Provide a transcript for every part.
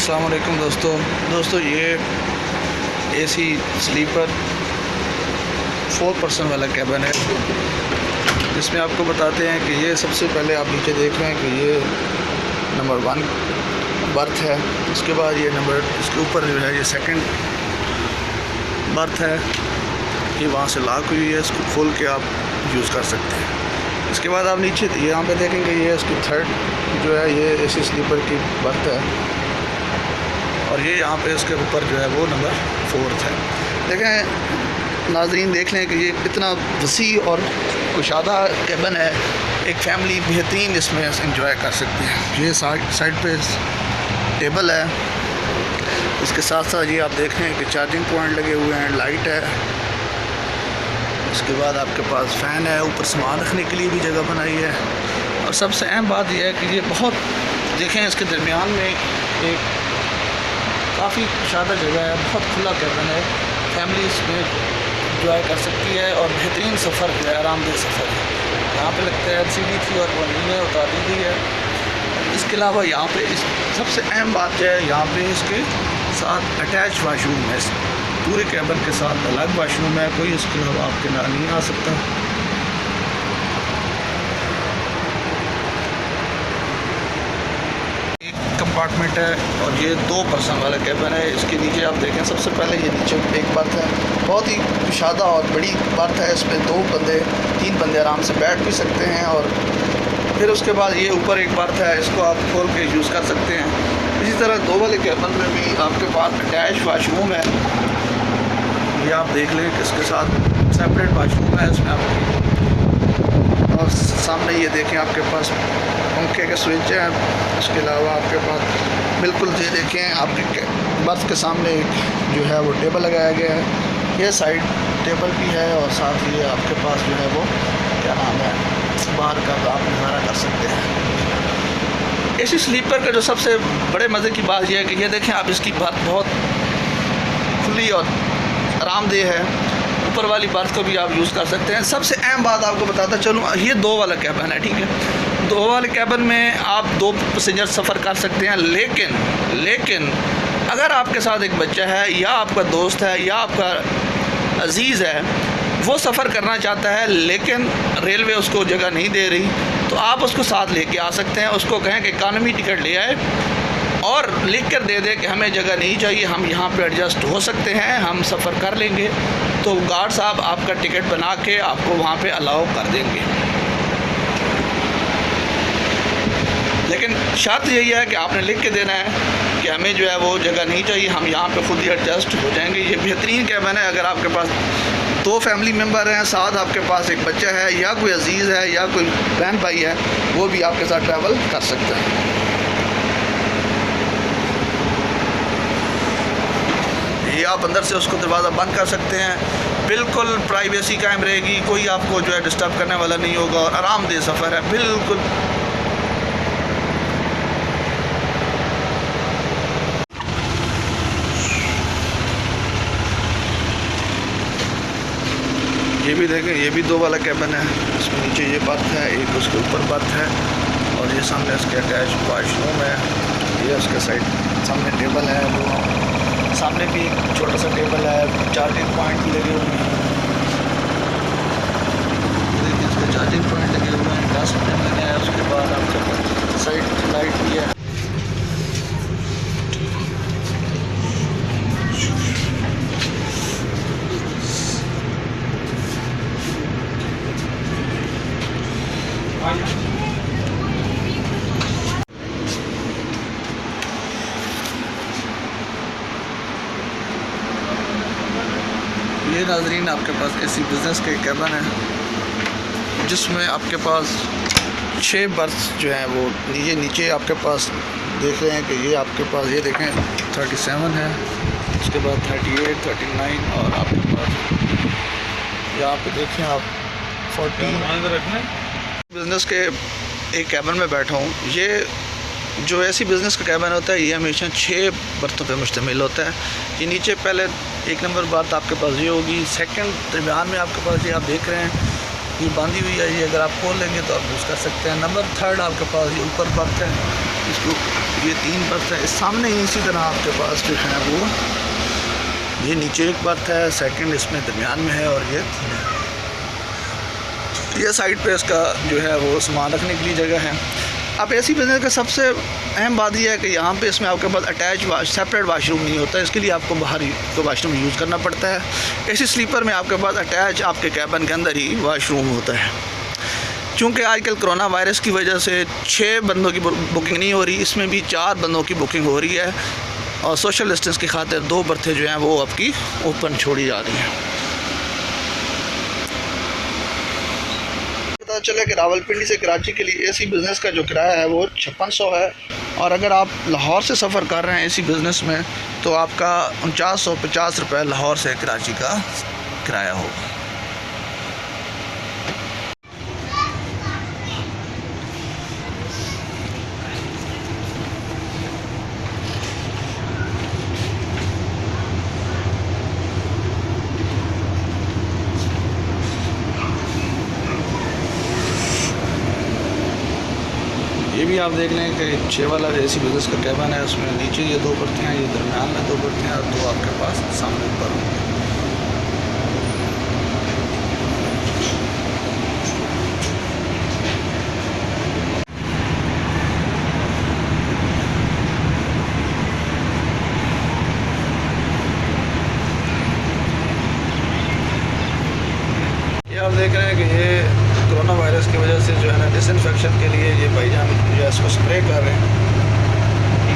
अस्सलाम वालेकुम दोस्तों ये एसी स्लीपर 4 पर्सन वाला कैबिन है, जिसमें आपको बताते हैं कि ये सबसे पहले आप नीचे देख रहे हैं कि ये नंबर 1 बर्थ है। उसके बाद ये इसके ऊपर जो है ये सेकंड बर्थ है, ये वहाँ से लॉक हुई है, इसको खोल के आप यूज़ कर सकते हैं। इसके बाद आप नीचे यहाँ पे देखेंगे ये इसकी थर्ड जो है ये एसी स्लीपर की बर्थ है, और ये यहाँ पे इसके ऊपर जो है वो नंबर 4 है। देखें नाज़रीन, देख लें कि ये कितना वसी और कुशादा कैबिन है, एक फैमिली बेहतरीन इसमें इंजॉय कर सकते हैं। ये साइड पे टेबल है, इसके साथ साथ ये आप देख रहे हैं कि चार्जिंग पॉइंट लगे हुए हैं, लाइट है। उसके बाद आपके पास फ़ैन है, ऊपर सामान रखने के लिए भी जगह बनाई है। और सबसे अहम बात यह है कि ये बहुत देखें इसके दरमियान में एक काफ़ी शादा जगह है, बहुत खुला कैबिन है, फैमिली इसमें इंजॉय कर सकती है और बेहतरीन सफ़र है, आरामदेह सफ़र है। यहाँ पे लगता है LCD थी और वो नहीं है, उतार दी गई है। इसके अलावा यहाँ पे सबसे अहम बात है, यहाँ पे इसके साथ अटैच वाशरूम है, पूरे कैबिन के साथ अलग वाशरूम है, कोई इसके अलावा आपके ना नहीं आ सकता। एक कंपार्टमेंट है और ये 2 पर्सन वाला कैबिन है। इसके नीचे आप देखें, सबसे पहले ये नीचे एक बर्थ है, बहुत ही कुशादा और बड़ी बर्थ है। इसमें 3 बंदे आराम से बैठ भी सकते हैं। और फिर उसके बाद ये ऊपर एक बर्थ है, इसको आप खोल के यूज़ कर सकते हैं। इसी तरह 2 वाले कैबिन में भी आपके पास अटैच वाशरूम है, ये आप देख लें कि इसके साथ सेपरेट वाशरूम है इसमें आपकी। और सामने ये देखें आपके पास पंखे के स्विच हैं। उसके अलावा आपके पास बिल्कुल ये देखें आपके बर्थ के सामने एक जो है वो टेबल लगाया गया है, ये साइड टेबल भी है। और साथ ही आपके पास जो है वो क्या नाम है, बाहर का आप नज़ारा कर सकते हैं। एसी स्लीपर का जो सबसे बड़े मज़े की बात यह है कि ये देखें आप, इसकी बर्थ बहुत खुली और आरामदेह है। ऊपर वाली बर्थ को भी आप यूज़ कर सकते हैं। सबसे अहम बात आपको बताता चलूँ, ये 2 वाला कैबिन है, ठीक है। 2 वाले कैबिन में आप 2 पैसेंजर सफ़र कर सकते हैं, लेकिन अगर आपके साथ एक बच्चा है या आपका दोस्त है या आपका अजीज़ है, वो सफ़र करना चाहता है लेकिन रेलवे उसको जगह नहीं दे रही, तो आप उसको साथ लेके आ सकते हैं। उसको कहें कि इकानमी टिकट ले आए और लिख कर दे दे कि हमें जगह नहीं चाहिए, हम यहाँ पे एडजस्ट हो सकते हैं, हम सफ़र कर लेंगे। तो गार्ड साहब आपका टिकट बना के आपको वहाँ पे अलाउ कर देंगे। लेकिन शर्त यही है कि आपने लिख के देना है कि हमें जो है वो जगह नहीं चाहिए, हम यहाँ पे खुद ही एडजस्ट हो जाएंगे। ये बेहतरीन कैबिन है। अगर आपके पास 2 फैमिली मेम्बर हैं, साथ आपके पास एक बच्चा है या कोई अजीज़ है या कोई बहन भाई है, वो भी आपके साथ ट्रैवल कर सकते हैं। ये आप अंदर से उसको दरवाज़ा बंद कर सकते हैं, बिल्कुल प्राइवेसी कायम रहेगी, कोई आपको जो है डिस्टर्ब करने वाला नहीं होगा और आरामदेह सफ़र है बिल्कुल। ये भी देखें, ये भी 2 वाला कैबिन है, इसमें नीचे ये बर्थ है, एक उसके ऊपर बर्थ है, और ये सामने इसके अटैच वाशरूम है। ये उसके साइड सामने टेबल है, वो सामने भी एक छोटा सा टेबल है, चार्जिंग पॉइंट भी लगे हुए हैं। देखिए इसके चार्जिंग पॉइंट लगे हुए हैं, डस्टबिन लगे हैं। उसके बाद आपके साइड लाइट भी है। ये नाज़रीन आपके पास एसी बिज़नेस के कैबिन है, जिसमें आपके पास 6 बर्थ जो हैं वो नीचे आपके पास देख रहे हैं कि ये आपके पास ये देखें 37 है, उसके बाद 38, 39 और आपके पास यहाँ पे देखें आप 40 रखना। बिज़नेस के एक कैबिन में बैठा हूँ। ये जो ऐसी बिज़नेस का कैबिन होता है ये हमेशा 6 बर्तों पे मुश्तमिल होता है। ये नीचे पहले 1 नंबर बर्थ आपके पास ये होगी, सेकंड दरमियान में आपके पास ये आप देख रहे हैं ये बांधी हुई है, ये अगर आप खोल लेंगे तो आप यूज़ कर सकते हैं। नंबर 3 आपके पास ये ऊपर बर्थ है, इसको ये 3 बर्थ है। इस सामने ही इसी तरह आपके पास जो है वो ये नीचे एक बर्थ है, सेकंड इसमें दरमियान में है और ये साइड पे इसका जो है वो सामान रखने के लिए जगह है। अब एसी बिजनेस का सबसे अहम बात यह है कि यहाँ पे इसमें आपके पास अटैच सेपरेट वाशरूम नहीं होता है, इसके लिए आपको बाहर ही तो वाशरूम यूज़ करना पड़ता है। एसी स्लीपर में आपके पास अटैच आपके कैबिन के अंदर ही वाशरूम होता है। चूँकि आजकल कोरोना वायरस की वजह से 6 बंदों की बुकिंग नहीं हो रही, इसमें भी 4 बंदों की बुकिंग हो रही है और सोशल डिस्टेंस की खातिर 2 बर्थें जो हैं वो आपकी ओपन छोड़ी जा रही हैं। पता चला कि रावलपिंडी से कराची के लिए एसी बिज़नेस का जो किराया है वो 5600 है और अगर आप लाहौर से सफ़र कर रहे हैं एसी बिज़नेस में तो आपका 4950 रुपये लाहौर से कराची का किराया होगा। ये भी आप देख लें कि 6 वाला एसी बिज़नेस का कैबिन है, उसमें नीचे ये 2 बर्थ हैं, ये दरमियान में 2 बर्थ हैं और 2 आपके पास सामने ऊपर होंगे। ये आप देख रहे हैं कि ये कोरोना वायरस की वजह से जो है ना डिसइंफेक्शन के लिए ये भाईजान जो है इसको स्प्रे कर रहे हैं।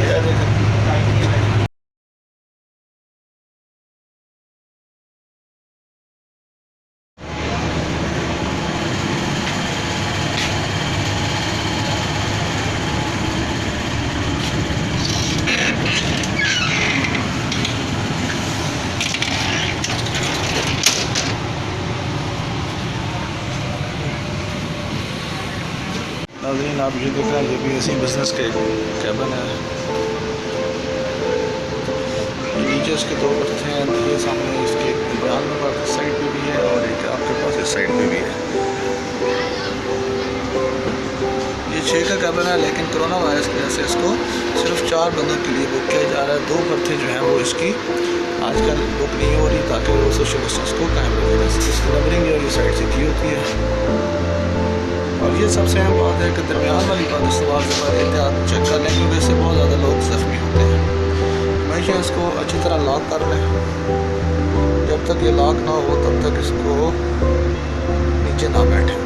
ये देखें नाज़रीन, आप ये देख रहे हैं ये भी एसी बिज़नेस के कैबिन है। ये नीचे इसके 2 बर्थ हैं, ये सामने इसके दरमियान में बर्थ इस साइड पे भी है और एक आपके पास इस साइड पे भी है। ये 6 का कैबिन है लेकिन कोरोना वायरस की वजह से इसको सिर्फ 4 बंदों के लिए बुक किया जा रहा है। 2 बर्थें जो हैं वो इसकी आजकल बुक नहीं हो रही ताकि वो सोशल डिस्टेंस को कायम रखे। इसकी नंबरिंग जो ये साइड से की होती है और ये सबसे अहम बात है कि दरमियान वाली बात इस्तेमाल से पहले एहतियात चेक कर लें क्योंकि इससे बहुत ज़्यादा लोग ज़ख्मी होते हैं। हमेशा इसको अच्छी तरह लॉक कर लें, जब तक ये लॉक ना हो तब तक इसको नीचे ना बैठे।